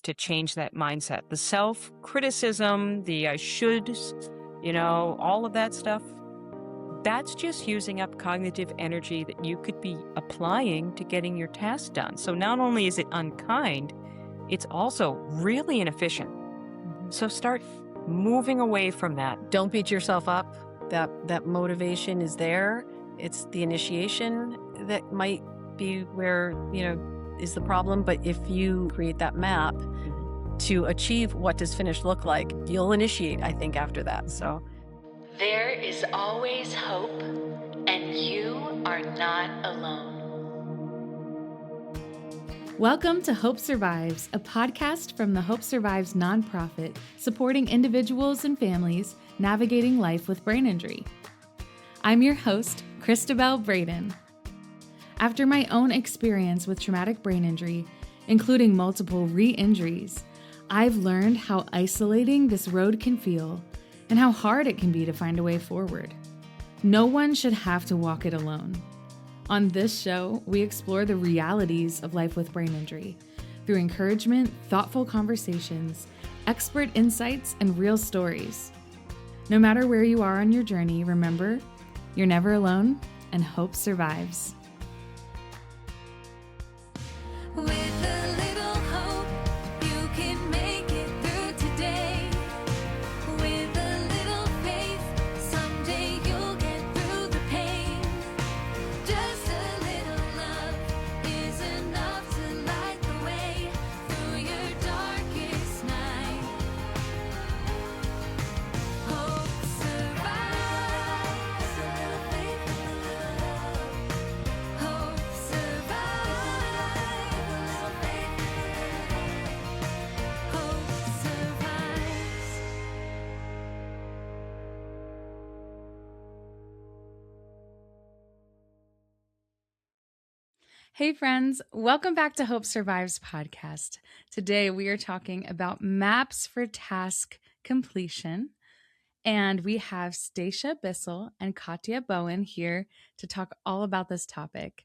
to change that mindset. The self-criticism, the I shoulds, all of that stuff, that's just using up cognitive energy that you could be applying to getting your task done. So not only is it unkind, it's also really inefficient. So start moving away from that. Don't beat yourself up. That motivation is there. It's the initiation that might be where, is the problem. But if you create that map to achieve what does finished look like, you'll initiate, I think, after that. So there is always hope, and you are not alone. Welcome to Hope Survives, a podcast from the Hope Survives nonprofit supporting individuals and families navigating life with brain injury. I'm your host, Cristabelle Braden. After my own experience with traumatic brain injury, including multiple re-injuries, I've learned how isolating this road can feel and how hard it can be to find a way forward. No one should have to walk it alone. On this show, we explore the realities of life with brain injury through encouragement, thoughtful conversations, expert insights, and real stories. No matter where you are on your journey, remember, you're never alone, and hope survives. With a little hope, you can make it through today. With a little faith, someday you'll get through the pain. Just a little love is enough to light the way through your darkest night. Hope survives, a little faith and a little love. Hope survives, a little faith and a little love. Hope survives. Hey friends, welcome back to Hope Survives podcast. Today we are talking about maps for task completion, and we have Stacia Bissell and Katya Bowen here to talk all about this topic.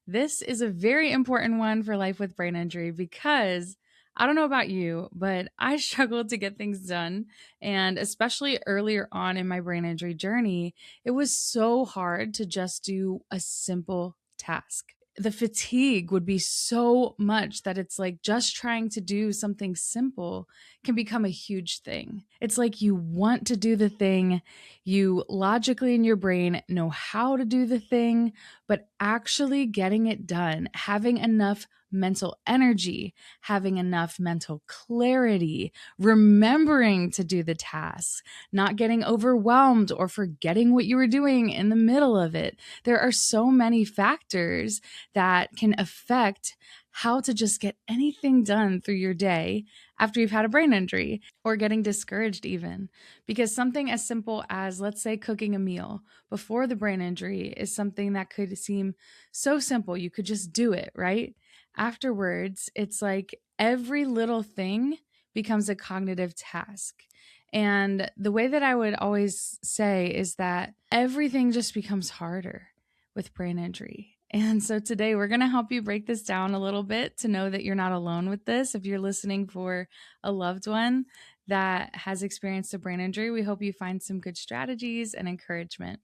This is a very important one for life with brain injury because I don't know about you, but I struggled to get things done, and especially earlier on in my brain injury journey, it was so hard to just do a simple task. The fatigue would be so much that it's like just trying to do something simple can become a huge thing. It's like you want to do the thing, you logically in your brain know how to do the thing, but actually getting it done, having enough mental energy, having enough mental clarity, remembering to do the task, not getting overwhelmed or forgetting what you were doing in the middle of it. There are so many factors that can affect how to just get anything done through your day after you've had a brain injury, or getting discouraged even. Because something as simple as, let's say, cooking a meal before the brain injury is something that could seem so simple. You could just do it, right? Afterwards, it's like every little thing becomes a cognitive task. And the way that I would always say is that everything just becomes harder with brain injury. And so today we're going to help you break this down a little bit to know that you're not alone with this. If you're listening for a loved one that has experienced a brain injury, we hope you find some good strategies and encouragement.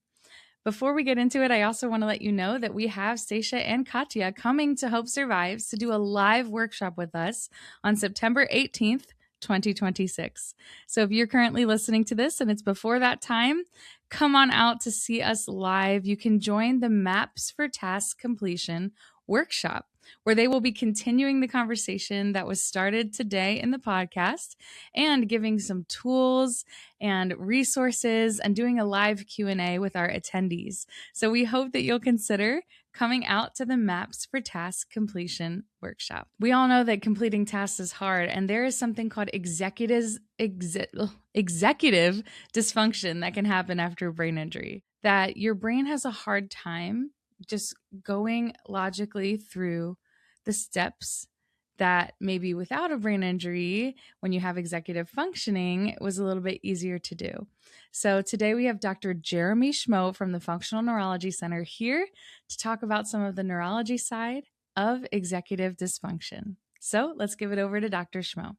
Before we get into it, I also want to let you know that we have Stacia and Katya coming to Hope Survives to do a live workshop with us on September 18th, 2026. So if you're currently listening to this and it's before that time, come on out to see us live. You can join the Maps for Task Completion workshop, where they will be continuing the conversation that was started today in the podcast and giving some tools and resources and doing a live Q&A with our attendees. So we hope that you'll consider coming out to the Maps for Task Completion workshop. We all know that completing tasks is hard, and there is something called executive dysfunction that can happen after a brain injury, that your brain has a hard time just going logically through the steps that maybe without a brain injury, when you have executive functioning, it was a little bit easier to do. So today we have Dr. Jeremy Schmoe from the Functional Neurology Center here to talk about some of the neurology side of executive dysfunction. So let's give it over to Dr. Schmoe.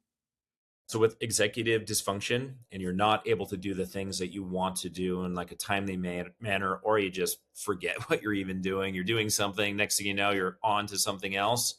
So with executive dysfunction and you're not able to do the things that you want to do in like a timely manner, or you just forget what you're even doing, you're doing something, next thing you know, you're on to something else.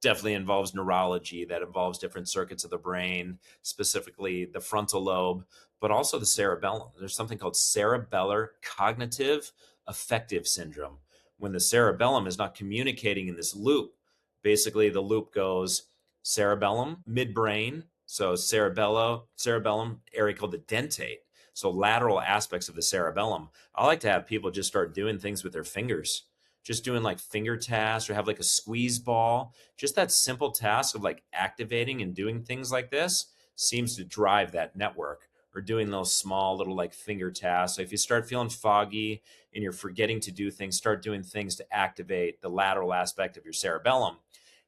Definitely involves neurology, that involves different circuits of the brain, specifically the frontal lobe, but also the cerebellum. There's something called cerebellar cognitive affective syndrome. When the cerebellum is not communicating in this loop, basically the loop goes cerebellum, midbrain, so cerebellum area called the dentate. So lateral aspects of the cerebellum. I like to have people just start doing things with their fingers, just doing like finger tasks, or have like a squeeze ball. Just that simple task of like activating and doing things like this seems to drive that network, or doing those small little like finger tasks. So if you start feeling foggy and you're forgetting to do things, start doing things to activate the lateral aspect of your cerebellum.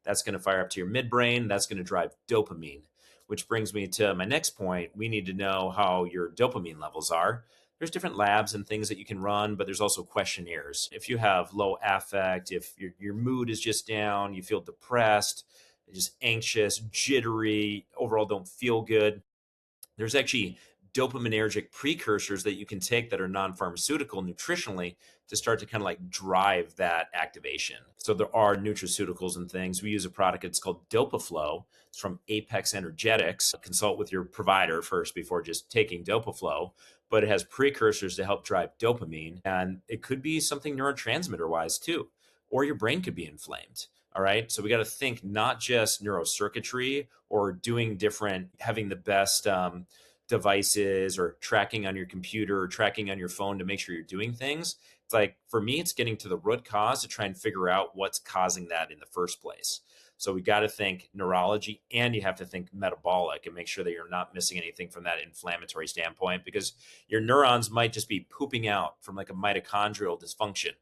That's going to fire up to your midbrain. That's going to drive dopamine, which brings me to my next point. We need to know how your dopamine levels are. There's different labs and things that you can run, but there's also questionnaires. If you have low affect, if your mood is just down, you feel depressed, just anxious, jittery, overall don't feel good, there's actually dopaminergic precursors that you can take that are non-pharmaceutical nutritionally to start to kind of like drive that activation. So there are nutraceuticals and things. We use a product, it's called DopaFlow. It's from Apex Energetics. Consult with your provider first before just taking DopaFlow, but it has precursors to help drive dopamine. And it could be something neurotransmitter wise too, or your brain could be inflamed. All right. So we got to think not just neurocircuitry or doing different, having the best devices or tracking on your computer or tracking on your phone to make sure you're doing things. It's like, for me, it's getting to the root cause to try and figure out what's causing that in the first place. So we got to think neurology, and you have to think metabolic and make sure that you're not missing anything from that inflammatory standpoint, because your neurons might just be pooping out from like a mitochondrial dysfunction,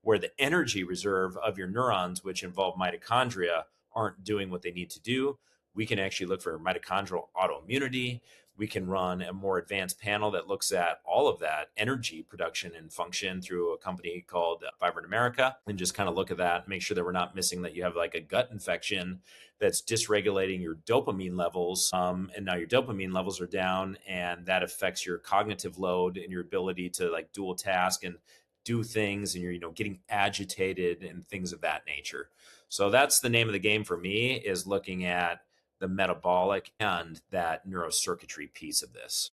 where the energy reserve of your neurons, which involve mitochondria, aren't doing what they need to do. We can actually look for mitochondrial autoimmunity. We can run a more advanced panel that looks at all of that energy production and function through a company called Vibrant America, and just kind of look at that, make sure that we're not missing that you have like a gut infection that's dysregulating your dopamine levels. And now your dopamine levels are down, and that affects your cognitive load and your ability to like dual task and do things, and you're getting agitated and things of that nature. So that's the name of the game for me, is looking at the metabolic and that neurocircuitry piece of this.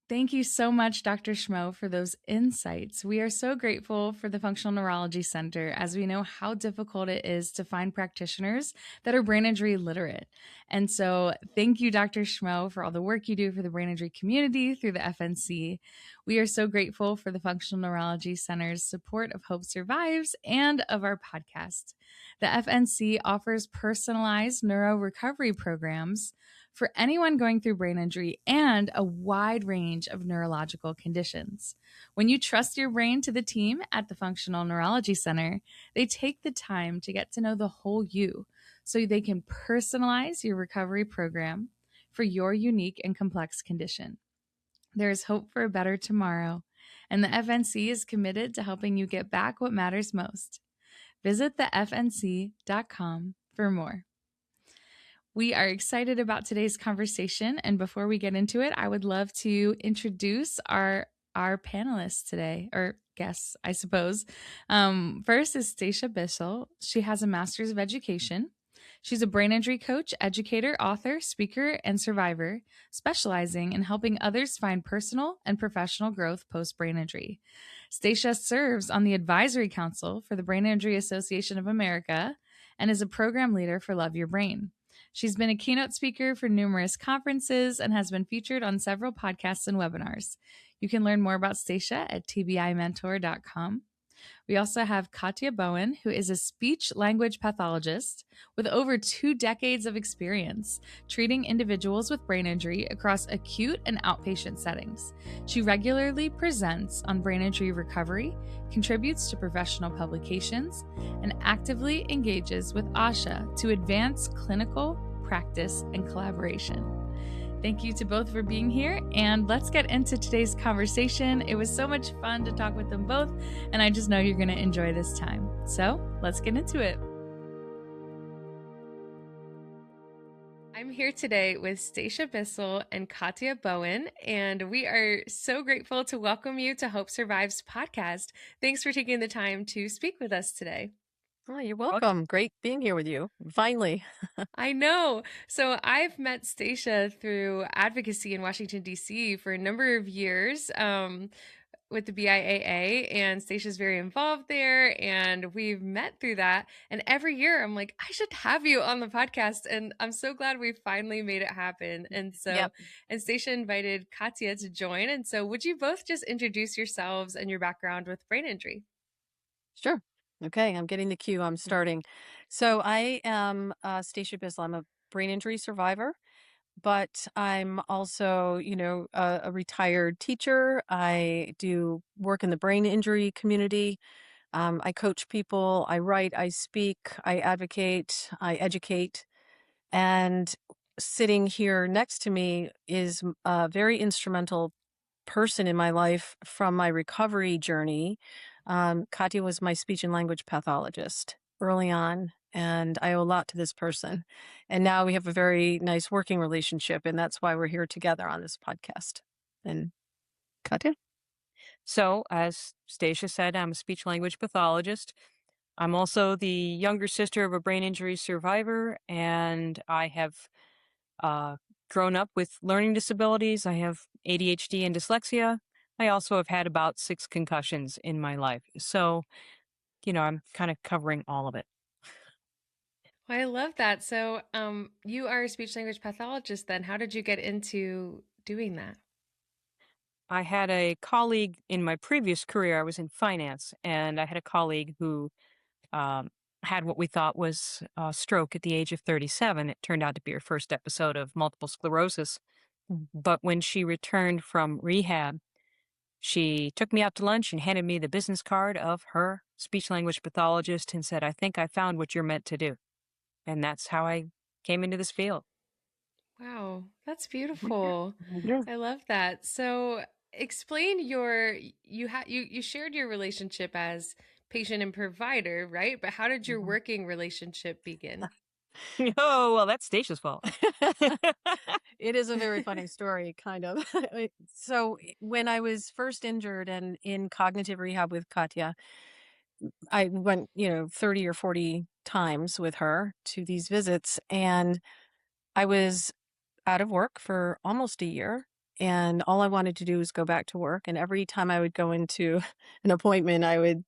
Thank you so much, Dr. Schmoe, for those insights. We are so grateful for the Functional Neurology Center, as we know how difficult it is to find practitioners that are brain injury literate. And so thank you, Dr. Schmoe, for all the work you do for the brain injury community through the FNC. We are so grateful for the Functional Neurology Center's support of Hope Survives and of our podcast. The FNC offers personalized neuro recovery programs for anyone going through brain injury and a wide range of neurological conditions. When you trust your brain to the team at the Functional Neurology Center, they take the time to get to know the whole you so they can personalize your recovery program for your unique and complex condition. There is hope for a better tomorrow, and the FNC is committed to helping you get back what matters most. Visit thefnc.com for more. We are excited about today's conversation, and before we get into it, I would love to introduce our panelists today, or guests, I suppose. First is Stacia Bissell. She has a master's of education. She's a brain injury coach, educator, author, speaker, and survivor, specializing in helping others find personal and professional growth post-brain injury. Stacia serves on the advisory council for the Brain Injury Association of America and is a program leader for Love Your Brain. She's been a keynote speaker for numerous conferences and has been featured on several podcasts and webinars. You can learn more about Stacia at tbimentor.com. We also have Katya Bowen, who is a speech-language pathologist with over 2 decades of experience treating individuals with brain injury across acute and outpatient settings. She regularly presents on brain injury recovery, contributes to professional publications, and actively engages with ASHA to advance clinical practice and collaboration. Thank you to both for being here, and let's get into today's conversation. It was so much fun to talk with them both, and I just know you're going to enjoy this time. So let's get into it. I'm here today with Stacia Bissell and Katya Bowen, and we are so grateful to welcome you to Hope Survives podcast. Thanks for taking the time to speak with us today. Oh, you're welcome. Great being here with you. Finally. I know. So I've met Stacia through advocacy in Washington, D.C. for a number of years. With the BIAA, and Stacia's very involved there, and we've met through that. And every year I'm like, I should have you on the podcast, and I'm so glad we finally made it happen. And so, Yep. and Stacia invited Katya to join. And so, would you both just introduce yourselves and your background with brain injury? Sure. Okay, I'm getting the cue. I'm starting. So I am Stacia Bissell. I'm a brain injury survivor, but I'm also, a retired teacher. I do work in the brain injury community. I coach people. I write. I speak. I advocate. I educate. And sitting here next to me is a very instrumental person in my life from my recovery journey. Katya was my speech and language pathologist early on, and I owe a lot to this person. And now we have a very nice working relationship, and that's why we're here together on this podcast. And Katya? So, as Stacia said, I'm a speech language pathologist. I'm also the younger sister of a brain injury survivor, and I have grown up with learning disabilities. I have ADHD and dyslexia. I also have had about 6 concussions in my life. So, I'm kind of covering all of it. Well, I love that. So, you are a speech language pathologist then. How did you get into doing that? I had a colleague in my previous career. I was in finance, and I had a colleague who had what we thought was a stroke at the age of 37. It turned out to be her first episode of multiple sclerosis. But when she returned from rehab, she took me out to lunch and handed me the business card of her speech language pathologist and said, I think I found what you're meant to do. And that's how I came into this field. Wow, that's beautiful. Yeah. I love that. So, explain you shared your relationship as patient and provider, right? But how did your Mhm. working relationship begin? Oh, well, that's Stacia's fault. It is a very funny story, kind of. So when I was first injured and in cognitive rehab with Katya, I went, 30 or 40 times with her to these visits, and I was out of work for almost a year. And all I wanted to do was go back to work. And every time I would go into an appointment, I would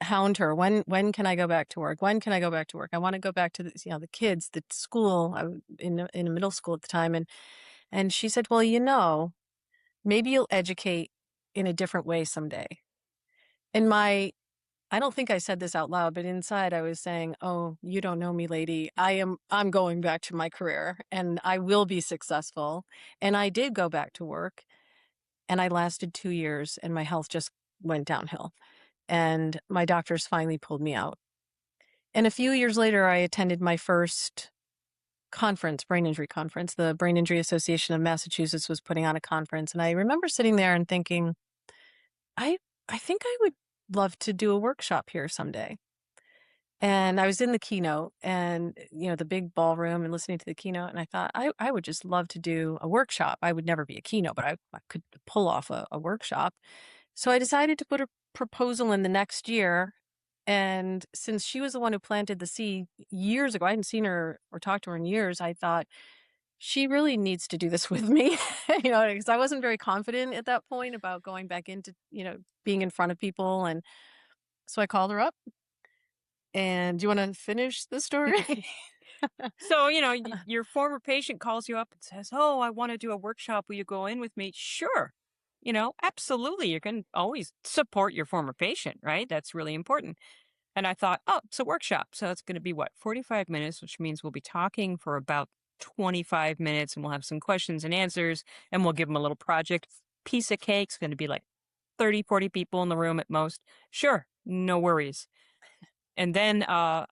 hound her. When can I go back to work? When can I go back to work? I want to go back to the kids, the school. I was in a middle school at the time, and she said, well, maybe you'll educate in a different way someday. And I don't think I said this out loud, but inside I was saying, oh, you don't know me, lady. I'm going back to my career, and I will be successful. And I did go back to work, and I lasted 2 years, and my health just went downhill. And my doctors finally pulled me out. And a few years later, I attended my first conference, brain injury conference. The Brain Injury Association of Massachusetts was putting on a conference. And I remember sitting there and thinking, I think I would love to do a workshop here someday. And I was in the keynote and, the big ballroom and listening to the keynote. And I thought, I would just love to do a workshop. I would never be a keynote, but I could pull off a workshop. So I decided to put a proposal in the next year. And since she was the one who planted the seed years ago, I hadn't seen her or talked to her in years, I thought she really needs to do this with me, because I wasn't very confident at that point about going back into, being in front of people. And so I called her up. And do you want to finish the story? So, your former patient calls you up and says, oh, I want to do a workshop. Will you go in with me? Sure. Absolutely. You can always support your former patient, right? That's really important. And I thought, oh, it's a workshop. So it's going to be 45 minutes, which means we'll be talking for about 25 minutes and we'll have some questions and answers and we'll give them a little project. Piece of cake. It's going to be 30, 40 people in the room at most. Sure. No worries. And then I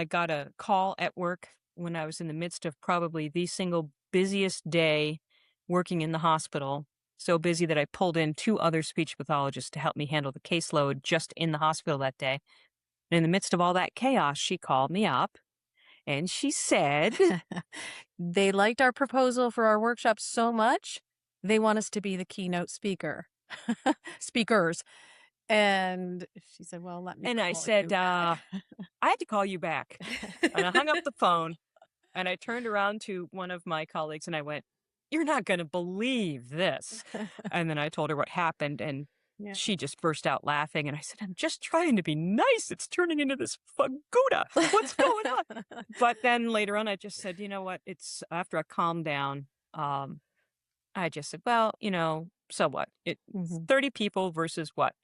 got a call at work when I was in the midst of probably the single busiest day working in the hospital. So busy that I pulled in 2 other speech pathologists to help me handle the caseload just in the hospital that day. And in the midst of all that chaos, she called me up And she said, they liked our proposal for our workshop so much, they want us to be the keynote speakers. And she said, well, let me and I call said, you back. I had to call you back. And I hung up the phone and I turned around to one of my colleagues and I went, you're not going to believe this. And then I told her what happened and Yeah. she just burst out laughing. And I said, I'm just trying to be nice. It's turning into this faguda. What's going on? But then later on, I just said, you know what? It's after I calmed down. I just said, well, so what? It's Mhm. 30 people versus what?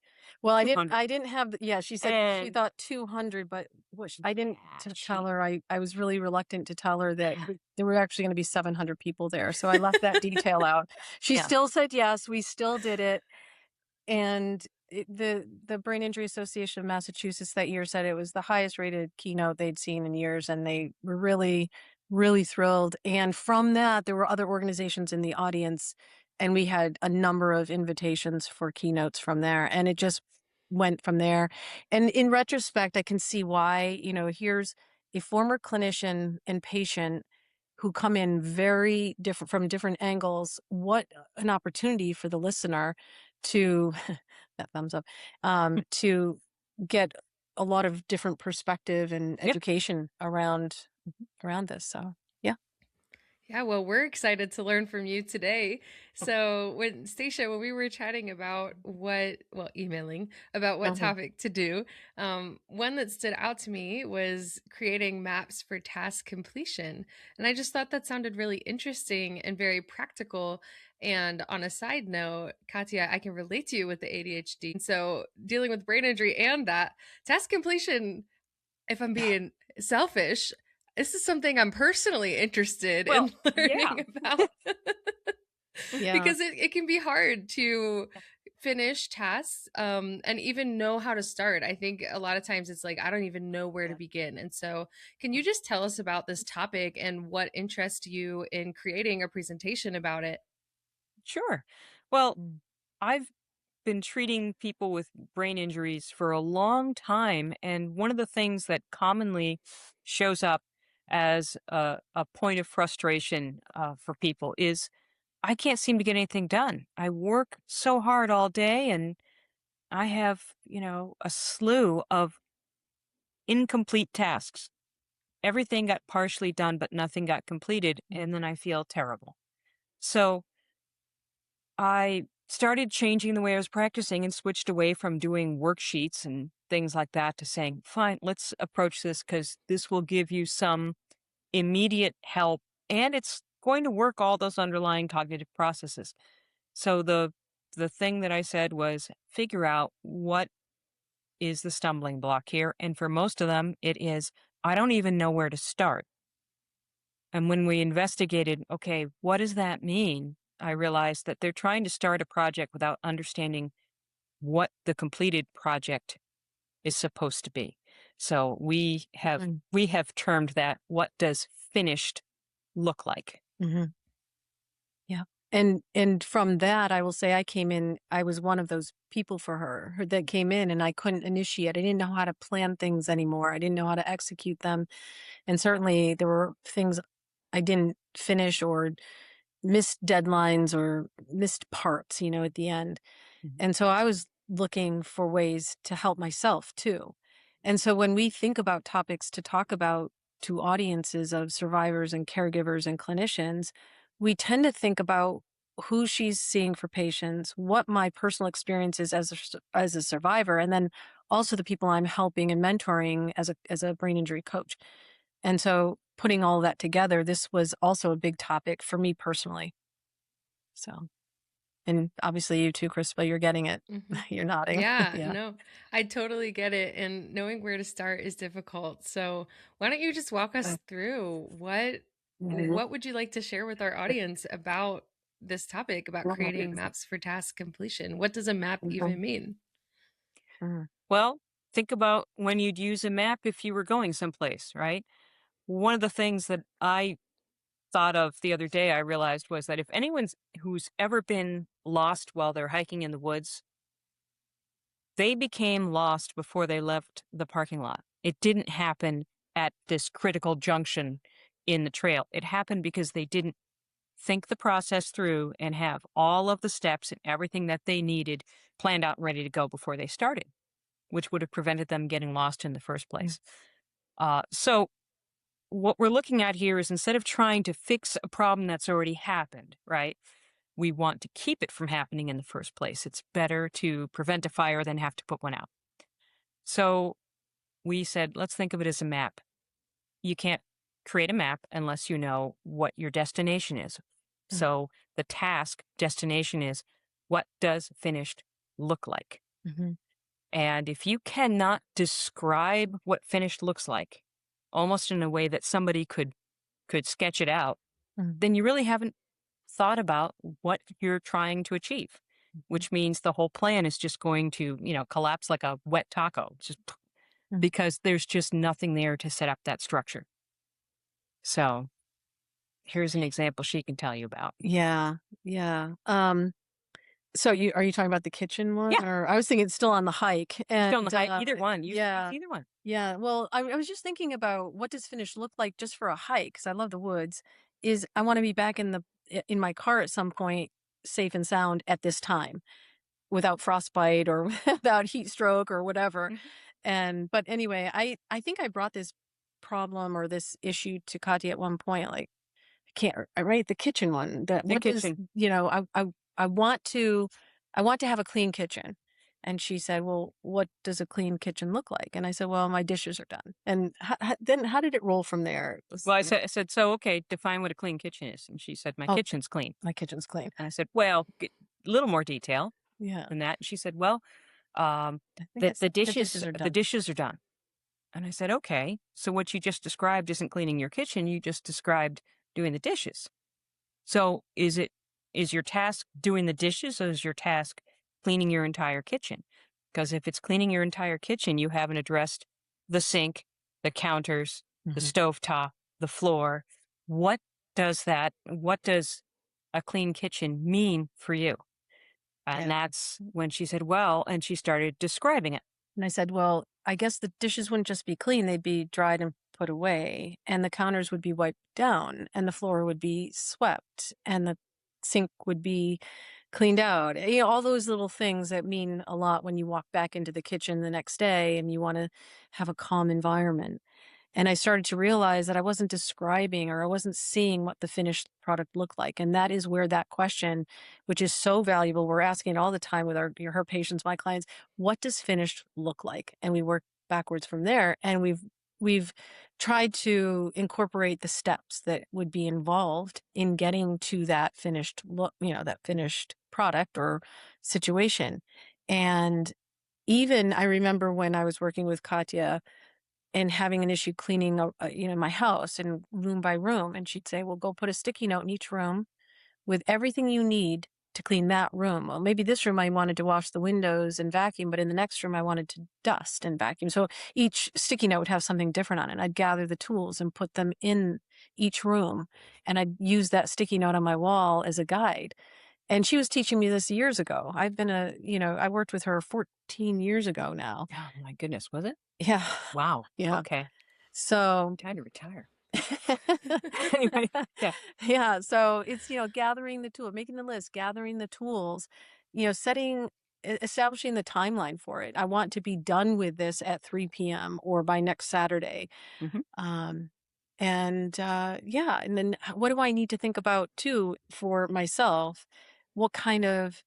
Well, I 200. didn't have, yeah, she said she And thought 200, but I didn't yeah, tell her, I was really reluctant to tell her that there were actually going to be 700 people there. So I left that detail out. She Yeah. still said yes. We still did it. And the Brain Injury Association of Massachusetts that year said it was the highest rated keynote they'd seen in years. And they were really, really thrilled. And from that, there were other organizations in the audience. And we had a number of invitations for keynotes from there. And it just went from there. And in retrospect, I can see why, here's a former clinician and patient who come in very different from different angles. What an opportunity for the listener to that thumbs up to get a lot of different perspective and Yep. education around this. So yeah. Yeah, well, we're excited to learn from you today. So, Stacia, when we were chatting about emailing about what Mhm. topic to do, one that stood out to me was creating maps for task completion. And I just thought that sounded really interesting and very practical. And on a side note, Katya, I can relate to you with the ADHD. So, dealing with brain injury and that task completion, if I'm being selfish, this is something I'm personally interested Well, in learning about. Yeah. Because it can be hard to finish tasks and even know how to start. I think a lot of times it's like, I don't even know where to begin. And so can you just tell us about this topic and what interests you in creating a presentation about it? Sure. Well, I've been treating people with brain injuries for a long time. And one of the things that commonly shows up as a point of frustration for people is I can't seem to get anything done. I work so hard all day and I have, a slew of incomplete tasks. Everything got partially done, but nothing got completed. And then I feel terrible. So I started changing the way I was practicing and switched away from doing worksheets and things like that to saying, fine, let's approach this because this will give you some immediate help and it's going to work all those underlying cognitive processes. So the thing that I said was figure out what is the stumbling block here. And for most of them, it is, I don't even know where to start. And when we investigated, okay, what does that mean? I realized that they're trying to start a project without understanding what the completed project is supposed to be. So we have termed that, what does finished look like? Mm-hmm. Yeah. And from that, I will say I was one of those people for her that came in and I couldn't initiate. I didn't know how to plan things anymore. I didn't know how to execute them. And certainly there were things I didn't finish or missed deadlines or missed parts, at the end. And so I was looking for ways to help myself too. And so when we think about topics to talk about to audiences of survivors and caregivers and clinicians, we tend to think about who she's seeing for patients, what my personal experience is as a survivor, and then also the people I'm helping and mentoring as a brain injury coach. And so putting all that together, this was also a big topic for me personally. So, and obviously you too, Cristabelle, you're getting it. Mhm. You're nodding. Yeah, Yeah. no, I totally get it. And knowing where to start is difficult. So why don't you just walk us through what would you like to share with our audience about this topic about creating maps for task completion? What does a map even mean? Well, think about when you'd use a map if you were going someplace, right? One of the things that I thought of the other day, I realized was that if anyone's who's ever been lost while they're hiking in the woods, they became lost before they left the parking lot. It didn't happen at this critical junction in the trail. It happened because they didn't think the process through and have all of the steps and everything that they needed planned out and ready to go before they started, which would have prevented them getting lost in the first place. So what we're looking at here is, instead of trying to fix a problem that's already happened, right? We want to keep it from happening in the first place. It's better to prevent a fire than have to put one out. So we said, let's think of it as a map. You can't create a map unless you know what your destination is. So the task destination is, what does finished look like? And if you cannot describe what finished looks like, almost in a way that somebody could sketch it out, then you really haven't thought about what you're trying to achieve, which means the whole plan is just going to, collapse like a wet taco, just because there's just nothing there to set up that structure. So here's an example she can tell you about. Yeah. So are you talking about the kitchen one? Yeah. Or I was thinking it's still on the hike. And, Still on the hike, either one. You yeah. either one. Yeah. Well, I was just thinking about, what does finished look like just for a hike? Because I love the woods. Is I want to be back in my car at some point, safe and sound at this time, without frostbite or without heat stroke or whatever. But anyway, I think I brought this problem or this issue to Katya at one point. Like, the kitchen one. The kitchen. I want to have a clean kitchen. And she said, well, what does a clean kitchen look like? And I said, well, my dishes are done. And then how did it roll from there? Well, I said, so, okay, define what a clean kitchen is. And she said, my kitchen's clean. My kitchen's clean. And I said, well, a little more detail than that. And she said, well, the dishes are done. And I said, okay, so what you just described isn't cleaning your kitchen. You just described doing the dishes. So is your task doing the dishes, or is your task cleaning your entire kitchen? Because if it's cleaning your entire kitchen, you haven't addressed the sink, the counters, the stovetop, the floor. What does a clean kitchen mean for you? And that's when she said, well, and she started describing it. And I said, well, I guess the dishes wouldn't just be clean, they'd be dried and put away, and the counters would be wiped down, and the floor would be swept, and the sink would be cleaned out. All those little things that mean a lot when you walk back into the kitchen the next day and you want to have a calm environment. And I started to realize that I wasn't describing, or I wasn't seeing what the finished product looked like. And that is where that question, which is so valuable, we're asking it all the time with her patients, my clients, what does finished look like? And we work backwards from there. And we've tried to incorporate the steps that would be involved in getting to that finished look, that finished product or situation. And even I remember when I was working with Katya and having an issue cleaning, my house and room by room. And she'd say, well, go put a sticky note in each room with everything you need to clean that room. Well, maybe this room I wanted to wash the windows and vacuum, but in the next room I wanted to dust and vacuum. So each sticky note would have something different on it. I'd gather the tools and put them in each room, and I'd use that sticky note on my wall as a guide. And she was teaching me this years ago. I worked with her 14 years ago now. Oh my goodness, was it? Yeah. Wow. Yeah. Okay. So Time to retire. Anyway, yeah. Yeah. So it's, gathering the tool, making the list, gathering the tools, establishing the timeline for it. I want to be done with this at 3 p.m. or by next Saturday. And then what do I need to think about too for myself? What kind of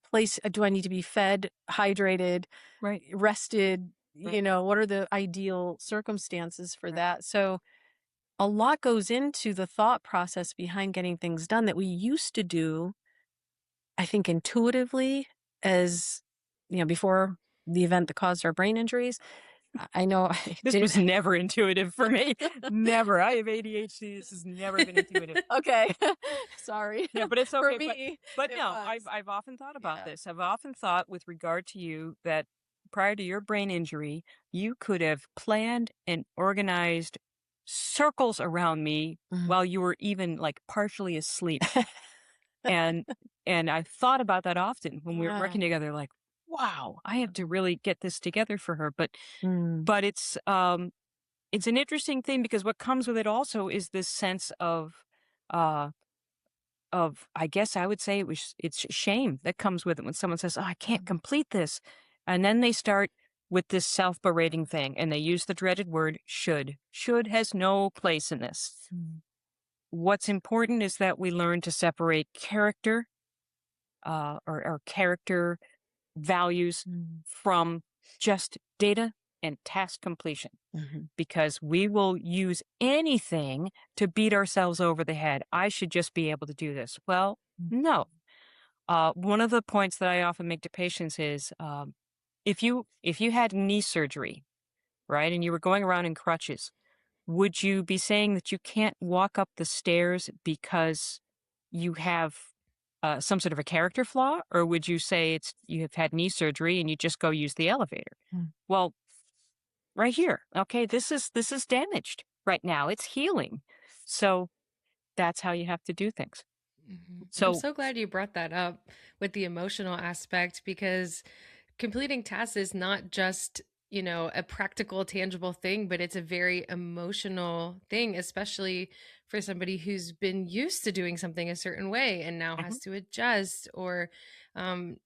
place do I need to be fed, hydrated, Right. rested? Right. What are the ideal circumstances for that? So a lot goes into the thought process behind getting things done that we used to do, I think, intuitively, as before the event that caused our brain injuries. I know this was never intuitive for me. Never. I have ADHD. This has never been intuitive. Okay. Sorry. Yeah, but it's okay. For me, but no, I've often thought about this. I've often thought with regard to you that prior to your brain injury, you could have planned and organized circles around me while you were even like partially asleep. and I thought about that often when we were working together, like, wow, I have to really get this together for her. But it's it's an interesting thing because what comes with it also is this sense uh, I guess I would say it's shame that comes with it when someone says, "Oh, I can't complete this," and then they start with this self-berating thing, and they use the dreaded word should. Should has no place in this. What's important is that we learn to separate character, or character values from just data and task completion, because we will use anything to beat ourselves over the head. I should just be able to do this. Well, no. One of the points that I often make to patients is, if you had knee surgery, right, and you were going around in crutches, would you be saying that you can't walk up the stairs because you have some sort of a character flaw, or would you say it's you have had knee surgery and you just go use the elevator? Well, right here, okay, this is damaged right now. It's healing, so that's how you have to do things. I'm So so glad you brought that up with the emotional aspect, because completing tasks is not just, a practical, tangible thing, but it's a very emotional thing, especially for somebody who's been used to doing something a certain way and now has to adjust, or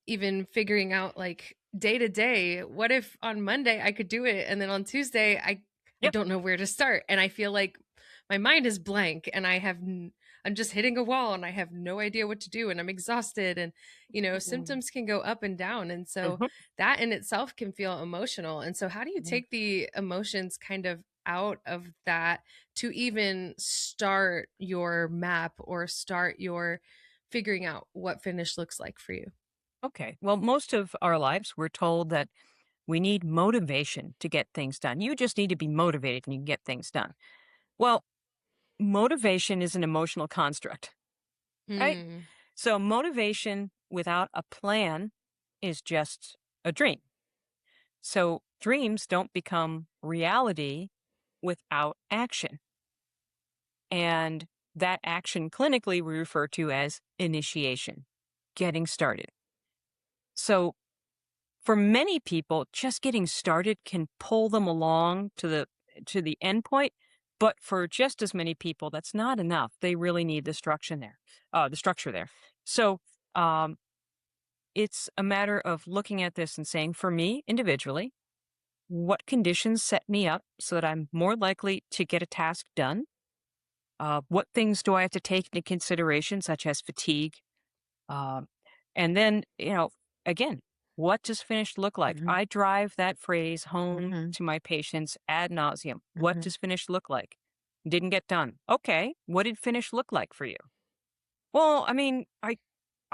even figuring out like day to day, what if on Monday I could do it and then on Tuesday I Yep. don't know where to start, and I feel like my mind is blank and I'm just hitting a wall and I have no idea what to do and I'm exhausted, and symptoms can go up and down, and so that in itself can feel emotional. And so how do you take the emotions kind of out of that to even start your map or start your figuring out what finish looks like for you? Okay. Well, most of our lives, we're told that we need motivation to get things done. You just need to be motivated and you can get things done. Well, motivation is an emotional construct, right? Hmm. So, motivation without a plan is just a dream. So, dreams don't become reality without action. And that action clinically we refer to as initiation, getting started. So, for many people, just getting started can pull them along to the end point. But for just as many people, that's not enough. They really need the structure there. So it's a matter of looking at this and saying, for me individually, what conditions set me up so that I'm more likely to get a task done? What things do I have to take into consideration, such as fatigue? Um, and then, again, what does finished look like? I drive that phrase home to my patients ad nauseum. What does finished look like? Didn't get done. Okay. What did finished look like for you? Well, I mean, I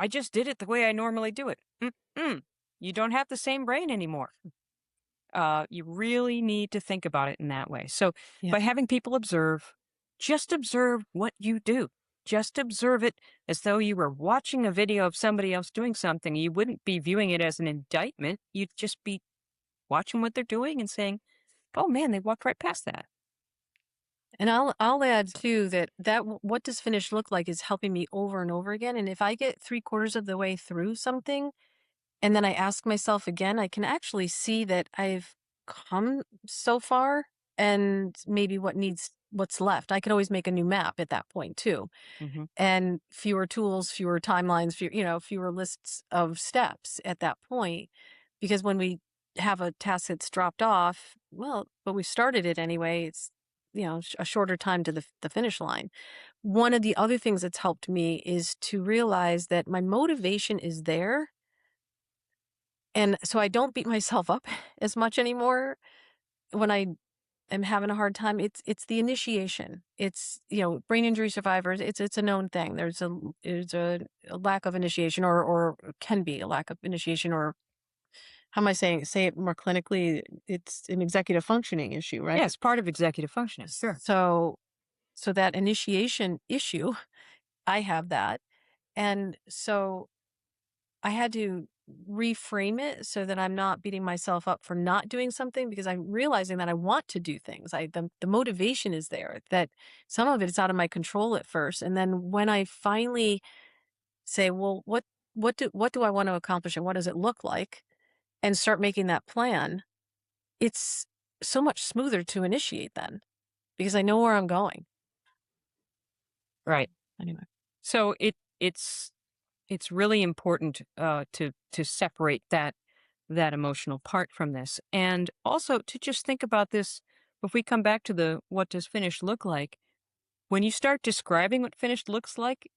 just did it the way I normally do it. Mm-mm. You don't have the same brain anymore. You really need to think about it in that way. So Yeah. by having people just observe what you do. Just observe it as though you were watching a video of somebody else doing something. You wouldn't be viewing it as an indictment. You'd just be watching what they're doing and saying, "Oh man, they walked right past that." And I'll add too that what does finish look like is helping me over and over again. And if I get 3/4 of the way through something and then I ask myself again, I can actually see that I've come so far and maybe what's left. I could always make a new map at that point too. hmm And fewer tools, fewer timelines, fewer lists of steps at that point. Because when we have a task that's dropped off, well, but we started it anyway. It's a shorter time to the finish line. One of the other things that's helped me is to realize that my motivation is there, and so I don't beat myself up as much anymore when I am having a hard time. It's the initiation. It's brain injury survivors. It's a known thing. There's a lack of initiation, or can be a lack of initiation, or how am I say it more clinically? It's an executive functioning issue, right? Yeah, it's part of executive functioning. Sure. So that initiation issue, I have that, and so I had to reframe it so that I'm not beating myself up for not doing something, because I'm realizing that I want to do things. The motivation is there, that some of it's out of my control at first. And then when I finally say, well, what do I want to accomplish and what does it look like? And start making that plan, it's so much smoother to initiate then because I know where I'm going. Right. Anyway. So it's really important to separate that emotional part from this, and also to just think about this. If we come back to the what does finished look like, when you start describing what finished looks like,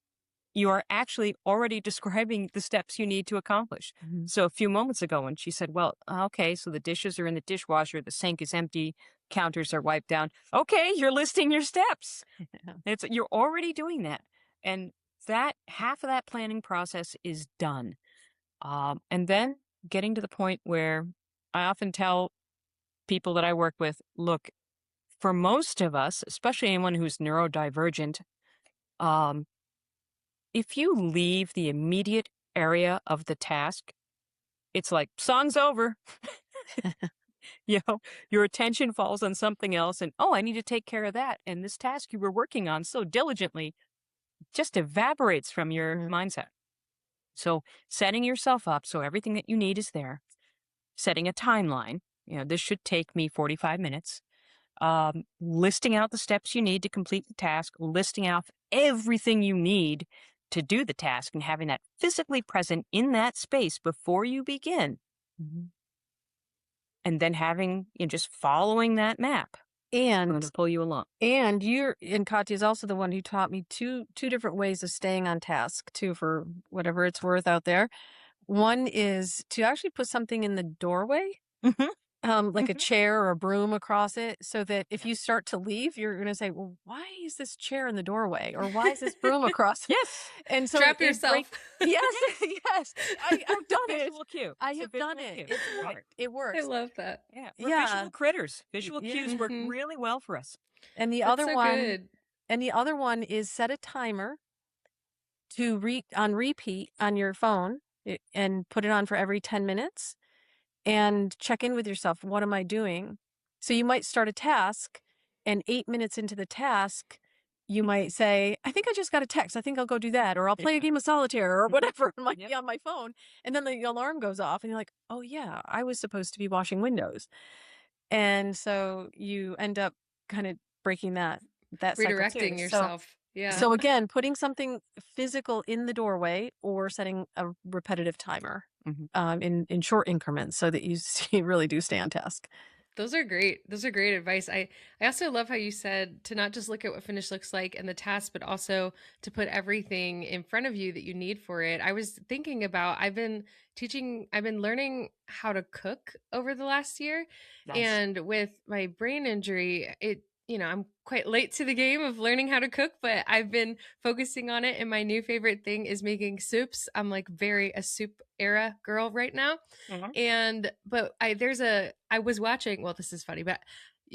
you are actually already describing the steps you need to accomplish. Mhm. So a few moments ago, when she said, "Well, okay, so the dishes are in the dishwasher, the sink is empty, counters are wiped down." Okay, you're listing your steps. Yeah. You're already doing that, and that half of that planning process is done. And then getting to the point where I often tell people that I work with, look, for most of us, especially anyone who's neurodivergent, um, if you leave the immediate area of the task, it's like song's over. Your attention falls on something else, and oh, I need to take care of that. And this task you were working on so diligently just evaporates from your Mhm. mindset. So setting yourself up so everything that you need is there, setting a timeline. This should take me 45 minutes. Listing out the steps you need to complete the task, listing out everything you need to do the task, and having that physically present in that space before you begin. Mhm. And then just following that map. I'm going And to pull you along. and Katya is also the one who taught me two different ways of staying on task too, for whatever it's worth out there. One is to actually put something in the doorway, like a Mhm. chair or a broom across it, so that if you start to leave, you're going to say, "Well, why is this chair in the doorway, or why is this broom across?" Yes. And so Trap it yourself. Yes, yes, I've done it. Visual cue. I It's a have done visual it. cue, It's right? worked. It I works. love that. Yeah. We're Yeah. visual critters. Visual Yeah. cues work Mhm. really well for us. And the That's other so one, good. is set a timer to on repeat on your phone and put it on for every 10 minutes and check in with yourself. What am I doing? So you might start a task, and 8 minutes into the task, you might say, I think I just got a text. I think I'll go do that. Or I'll play a game of solitaire or whatever might be Yep. on my phone. And then the alarm goes off and you're like, oh yeah, I was supposed to be washing windows. And so you end up kind of breaking that cycle too. Redirecting yourself. Yeah. So again, putting something physical in the doorway or setting a repetitive timer Mhm. in short increments so that you really do stay on task. Those are great. Those are great advice. I also love how you said to not just look at what finish looks like and the task, but also to put everything in front of you that you need for it. I was thinking about, I've been learning how to cook over the last year. Nice. And with my brain injury, I'm quite late to the game of learning how to cook, but I've been focusing on it. And my new favorite thing is making soups. I'm like a soup era girl right now. Mhm. But I was watching, well, this is funny, but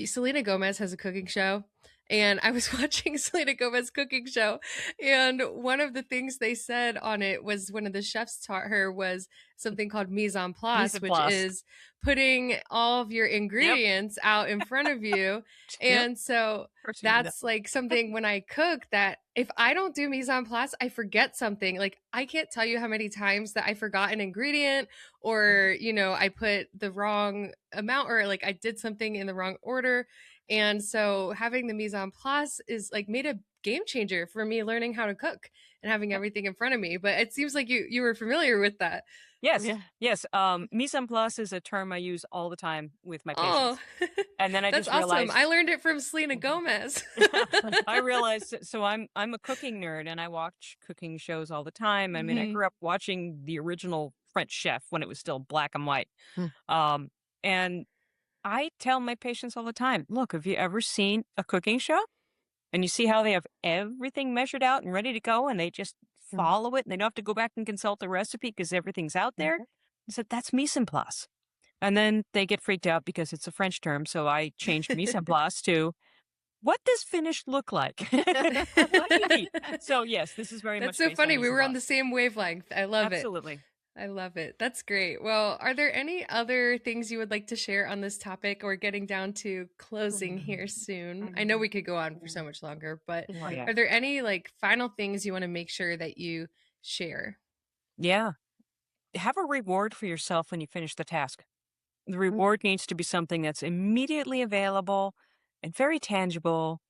Selena Gomez has a cooking show, and I was watching Selena Gomez cooking show, and one of the things they said on it was one of the chefs taught her was something called mise en place, Mise en which place. is putting all of your ingredients out in front of you. And so that's like something when I cook that if I don't do mise en place, I forget something. Like I can't tell you how many times that I forgot an ingredient or, I put the wrong amount or like I did something in the wrong order. And so having the mise en place is like made a game changer for me learning how to cook and having everything in front of me. But it seems like you were familiar with that. Yes. Yeah. Yes. Mise en place is a term I use all the time with my Oh, patients. And then I that's just awesome. realized I learned it from Selena Gomez. I realized so I'm a cooking nerd and I watch cooking shows all the time. I mean, I Mhm. grew up watching the original French Chef when it was still black and white. Hmm. And I tell my patients all the time, look, have you ever seen a cooking show? And you see how they have everything measured out and ready to go and they just follow it and they don't have to go back and consult the recipe because everything's out there. I said, that's mise en place. And then they get freaked out because it's a French term. So I changed mise en place to what does finished look like? What do you need? So yes, this is very much That's so based on funny. mise We en were on the place. same wavelength. I love it. Absolutely. I love it. That's great. Well, are there any other things you would like to share on this topic or getting down to closing here soon? I know we could go on for so much longer, but Oh, yeah. are there any like final things you want to make sure that you share? Yeah. Have a reward for yourself when you finish the task. The reward needs to be something that's immediately available and very tangible,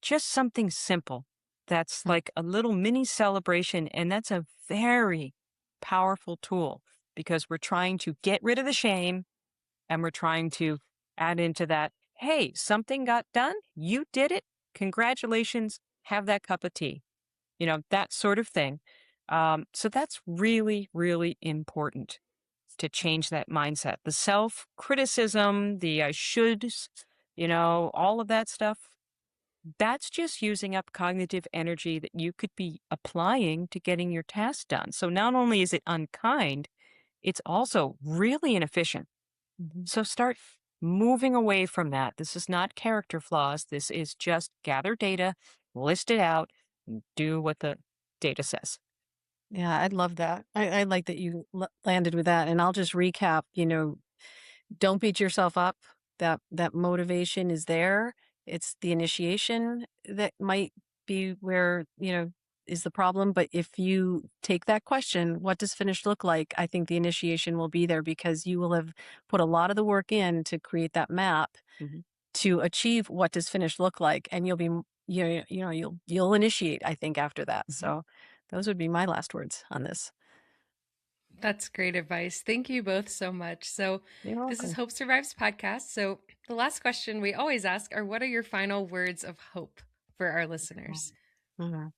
just something simple. That's like a little mini celebration. And that's a very powerful tool because we're trying to get rid of the shame and we're trying to add into that, hey, something got done. You did it. Congratulations. Have that cup of tea. That sort of thing. So that's really, really important to change that mindset. The self-criticism, the I shoulds, all of that stuff, that's just using up cognitive energy that you could be applying to getting your task done. So not only is it unkind, it's also really inefficient. So start moving away from that. This is not character flaws. This is just gather data, list it out, and do what the data says. Yeah, I'd love that. I like that you landed with that. And I'll just recap, don't beat yourself up. That motivation is there. It's the initiation that might be where, is the problem. But if you take that question, what does finished look like? I think the initiation will be there because you will have put a lot of the work in to create that map to achieve what does finished look like. And you'll be, you'll initiate, I think, after that. So those would be my last words on this. That's great advice. Thank you both so much. So You're this is welcome. Hope Survives podcast. So the last question we always ask are, what are your final words of hope for our listeners? Mhm.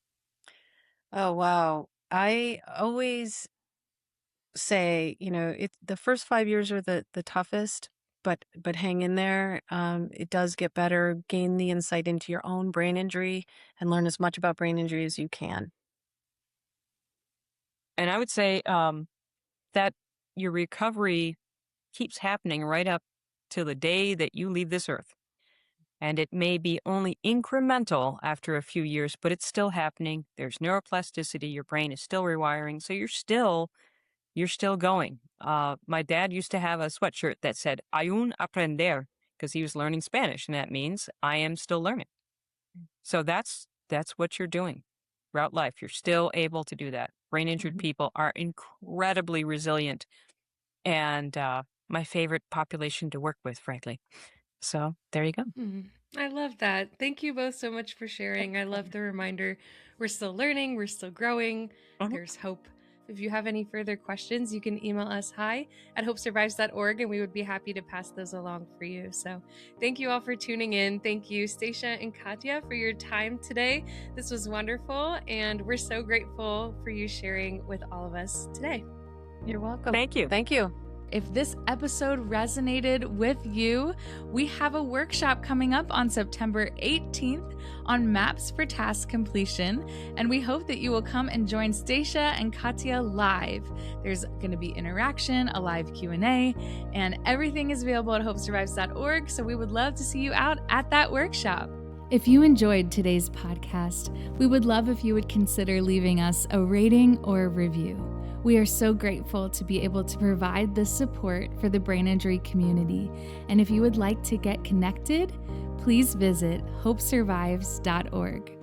Oh, wow. I always say, the first 5 years are the toughest, but hang in there. It does get better. Gain the insight into your own brain injury and learn as much about brain injury as you can. And I would say that your recovery keeps happening right up to the day that you leave this earth. And it may be only incremental after a few years, but it's still happening. There's neuroplasticity. Your brain is still rewiring. So you're still going. My dad used to have a sweatshirt that said, "Aún aprender," because he was learning Spanish. And that means I am still learning. So that's what you're doing throughout life. You're still able to do that. Brain injured people are incredibly resilient and my favorite population to work with, frankly. So there you go. I love that. Thank you both so much for sharing. I love the reminder. We're still learning. We're still growing. There's hope. If you have any further questions, you can email us hi@hopesurvives.org and we would be happy to pass those along for you. So thank you all for tuning in. Thank you, Stacia and Katya, for your time today. This was wonderful. And we're so grateful for you sharing with all of us today. You're welcome. Thank you. Thank you. If this episode resonated with you, we have a workshop coming up on September 18th on maps for task completion, and we hope that you will come and join Stacia and Katya live. There's going to be interaction, a live Q&A, and everything is available at hopesurvives.org, so we would love to see you out at that workshop. If you enjoyed today's podcast, we would love if you would consider leaving us a rating or a review. We are so grateful to be able to provide this support for the brain injury community. And if you would like to get connected, please visit hopesurvives.org.